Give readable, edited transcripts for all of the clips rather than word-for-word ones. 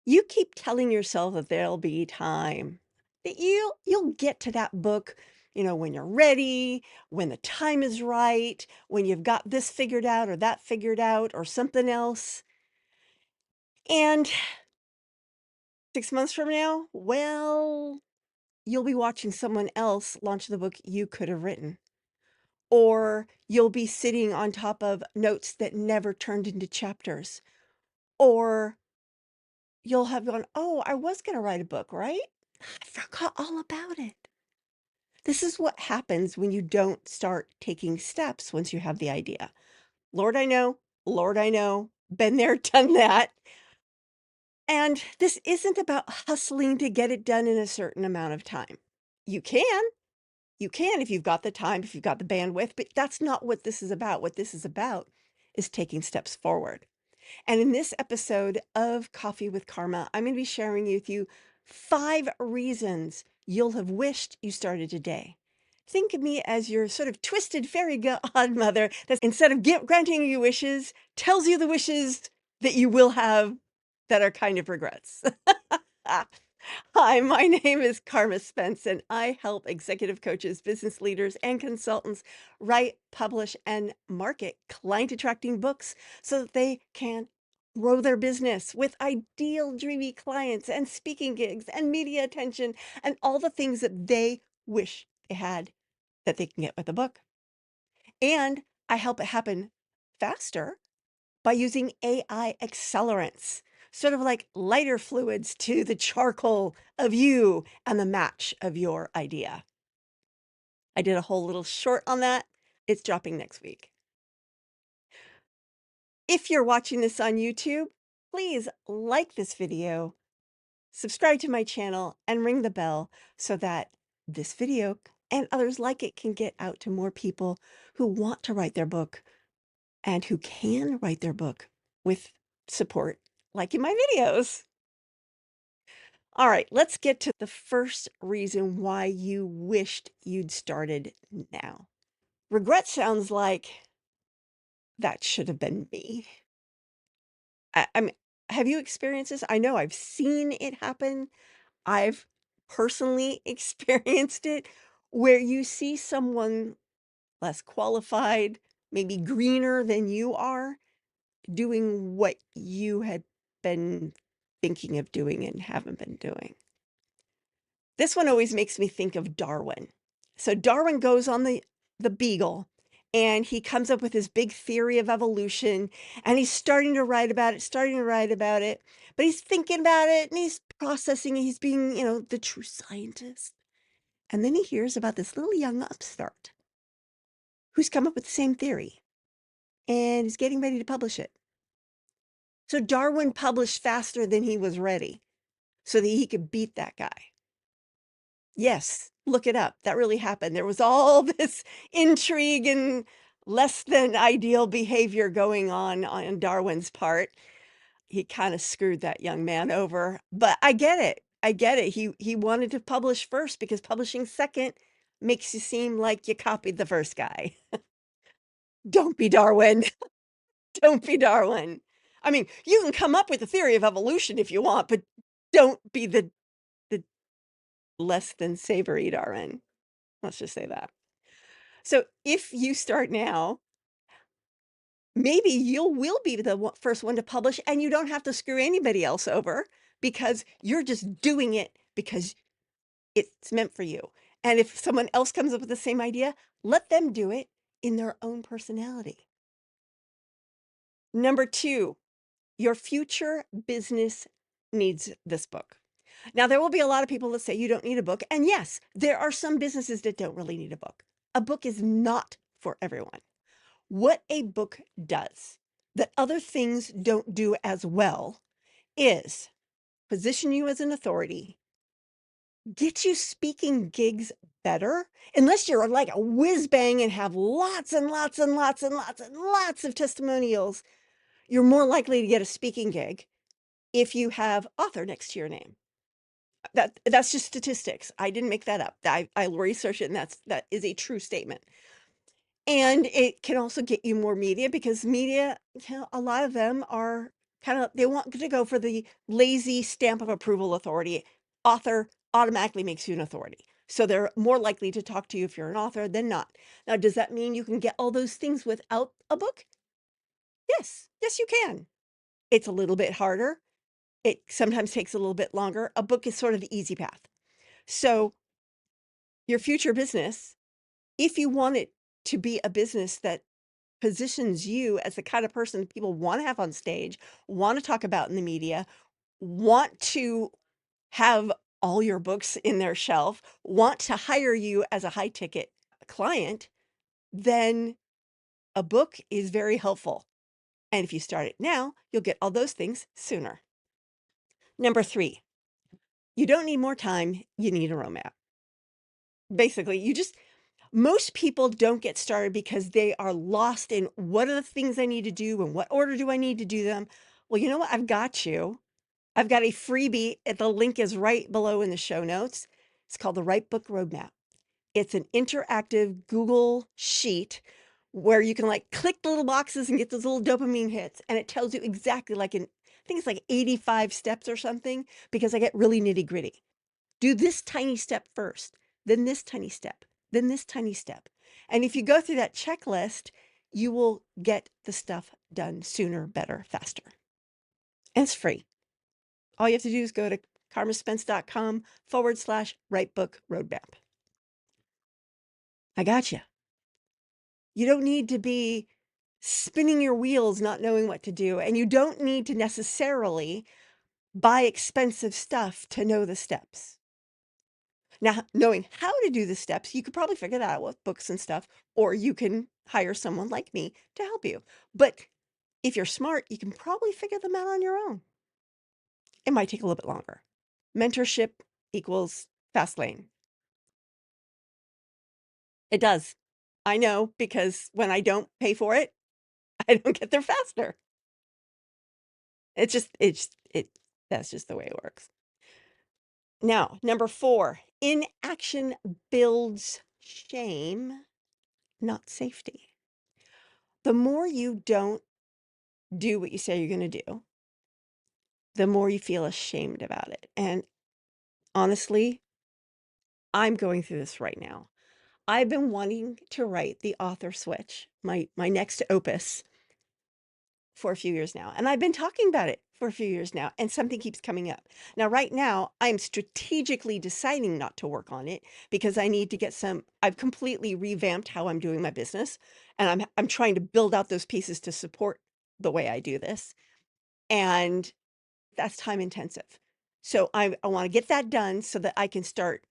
You keep telling yourself that there'll be time, that you'll get to that book, when you're ready, when the time is right, when you've got this figured out or that figured out or something else. And 6 months from now, well, you'll be watching someone else launch the book you could have written. Or you'll be sitting on top of notes that never turned into chapters. Or you'll have gone, "Oh, I was gonna write a book, right? I forgot all about it." This is what happens when you don't start taking steps once you have the idea. Lord, I know, been there, done that. And this isn't about hustling to get it done in a certain amount of time. You can, you can if you've got the time, if you've got the bandwidth, but that's not what this is about. What this is about is taking steps forward. And in this episode of Coffee with Karma, I'm going to be sharing with you 5 reasons you'll have wished you started today. Think of me as your sort of twisted fairy godmother that instead of granting you wishes, tells you the wishes that you will have that are kind of regrets. Hi, my name is Carma Spence, and I help executive coaches, business leaders, and consultants write, publish, and market client attracting books so that they can grow their business with ideal, dreamy clients and speaking gigs and media attention and all the things that they wish they had that they can get with a book. And I help it happen faster by using AI accelerants, sort of like lighter fluids to the charcoal of you and the match of your idea. I did a whole little short on that. It's dropping next week. If you're watching this on YouTube, please like this video, subscribe to my channel, and ring the bell so that this video and others like it can get out to more people who want to write their book and who can write their book with support like in my videos. All right, let's get to the first reason why you wished you'd started now. Regret sounds like that should have been me. I mean, have you experienced this? I know I've seen it happen. I've personally experienced it where you see someone less qualified, maybe greener than you are, doing what you had been thinking of doing and haven't been doing. This one always makes me think of Darwin. So Darwin goes on the Beagle and he comes up with his big theory of evolution and he's starting to write about it, but he's thinking about it and he's processing, he's being, the true scientist. And then he hears about this little young upstart who's come up with the same theory and is getting ready to publish it. So Darwin published faster than he was ready so that he could beat that guy. Yes, look it up. That really happened. There was all this intrigue and less than ideal behavior going on Darwin's part. He kind of screwed that young man over, but I get it. I get it. He wanted to publish first because publishing second makes you seem like you copied the first guy. Don't be Darwin. Don't be Darwin. I mean, you can come up with a theory of evolution if you want, but don't be the less than savory Darwin. Let's just say that. So if you start now, maybe you will be the first one to publish and you don't have to screw anybody else over because you're just doing it because it's meant for you. And if someone else comes up with the same idea, let them do it in their own personality. Number 2, your future business needs this book. Now, there will be a lot of people that say you don't need a book. And yes, there are some businesses that don't really need a book. A book is not for everyone. What a book does that other things don't do as well is position you as an authority, get you speaking gigs better, unless you're like a whiz bang and have lots and lots and lots and lots and lots of testimonials. You're more likely to get a speaking gig if you have author next to your name. That's just statistics. I didn't make that up. I researched it, and that is a true statement. And it can also get you more media because media, a lot of them are They want to go for the lazy stamp of approval authority. Author automatically makes you an authority. So they're more likely to talk to you if you're an author than not. Now, does that mean you can get all those things without a book? Yes. Yes, you can. It's a little bit harder. It sometimes takes a little bit longer. A book is sort of the easy path. So your future business, if you want it to be a business that positions you as the kind of person people want to have on stage, want to talk about in the media, want to have all your books in their shelf, want to hire you as a high ticket client, then a book is very helpful. And if you start it now, you'll get all those things sooner. Number 3, you don't need more time, you need a roadmap. Basically, most people don't get started because they are lost in what are the things I need to do and what order do I need to do them. Well, you know what? I've got you. I've got a freebie. The link is right below in the show notes. It's called the Right Book Roadmap. It's an interactive Google sheet where you can like click the little boxes and get those little dopamine hits. And it tells you exactly I think it's like 85 steps or something, because I get really nitty gritty. Do this tiny step first, then this tiny step, then this tiny step. And if you go through that checklist, you will get the stuff done sooner, better, faster. And it's free. All you have to do is go to carmaspence.com/right book roadmap. I got you. You don't need to be spinning your wheels, not knowing what to do. And you don't need to necessarily buy expensive stuff to know the steps. Now, knowing how to do the steps, you could probably figure that out with books and stuff, or you can hire someone like me to help you. But if you're smart, you can probably figure them out on your own. It might take a little bit longer. Mentorship equals fast lane. It does. I know, because when I don't pay for it, I don't get there faster. That's just the way it works. Now, number 4, inaction builds shame, not safety. The more you don't do what you say you're going to do, the more you feel ashamed about it. And honestly, I'm going through this right now. I've been wanting to write The Author Switch, my next opus, for a few years now. And I've been talking about it for a few years now, and something keeps coming up. Now, right now, I'm strategically deciding not to work on it because I need to get I've completely revamped how I'm doing my business, and I'm trying to build out those pieces to support the way I do this. And that's time intensive. So I want to get that done so that I can start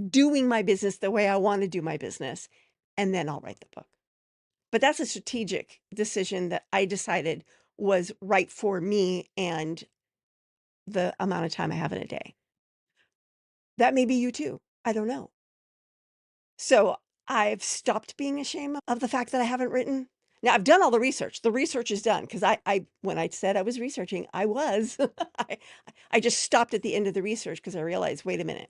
doing my business the way I want to do my business, and then I'll write the book. But that's a strategic decision that I decided was right for me and the amount of time I have in a day. That may be you too. I don't know. So I've stopped being ashamed of the fact that I haven't written. Now I've done all the research. The research is done because when I said I was researching, I was. I just stopped at the end of the research because I realized, wait a minute,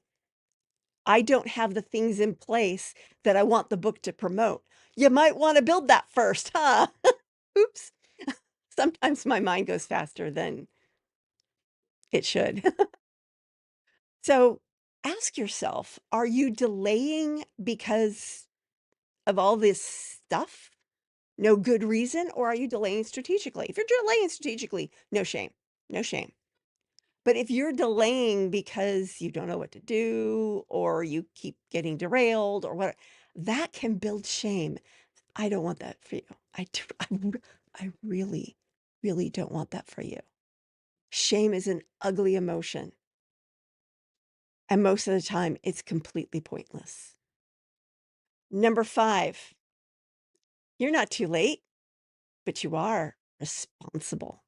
I don't have the things in place that I want the book to promote. You might want to build that first, huh? Oops. Sometimes my mind goes faster than it should. So ask yourself, are you delaying because of all this stuff? No good reason? Or are you delaying strategically? If you're delaying strategically, no shame. No shame. But if you're delaying because you don't know what to do or you keep getting derailed or what, that can build shame. I don't want that for you. I really, really don't want that for you. Shame is an ugly emotion. And most of the time, it's completely pointless. Number 5, you're not too late, but you are responsible.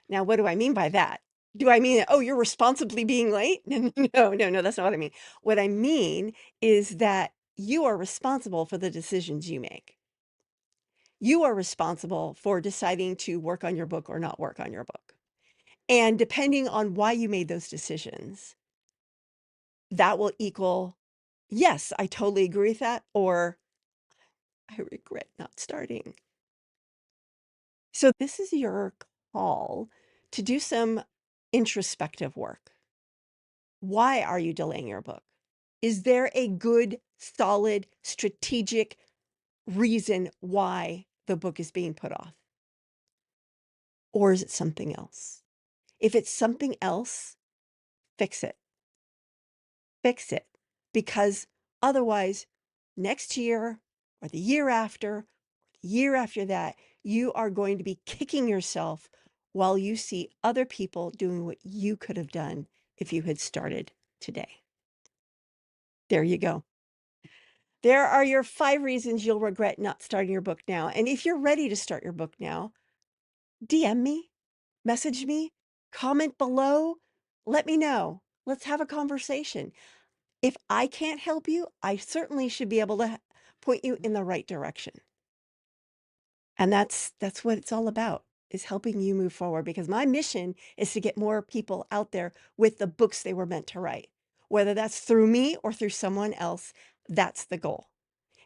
Now, what do I mean by that? Do I mean, oh, you're responsibly being late? No, that's not what I mean. What I mean is that you are responsible for the decisions you make. You are responsible for deciding to work on your book or not work on your book. And depending on why you made those decisions, that will equal, yes, I totally agree with that, or I regret not starting. So this is your call to do some introspective work. Why are you delaying your book? Is there a good, solid, strategic reason why the book is being put off? Or is it something else? If it's something else, fix it. Fix it. Because otherwise, next year or the year after that, you are going to be kicking yourself while you see other people doing what you could have done if you had started today. There you go. There are your 5 reasons you'll regret not starting your book now. And if you're ready to start your book now, DM me, message me, comment below, let me know. Let's have a conversation. If I can't help you, I certainly should be able to point you in the right direction. And that's what it's all about, is helping you move forward, because my mission is to get more people out there with the books they were meant to write. Whether that's through me or through someone else, that's the goal.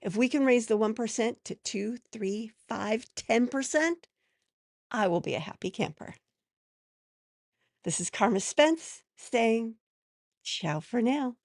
If we can raise the 1% to 2, 3, 5, 10%, I will be a happy camper. This is Carma Spence saying ciao for now.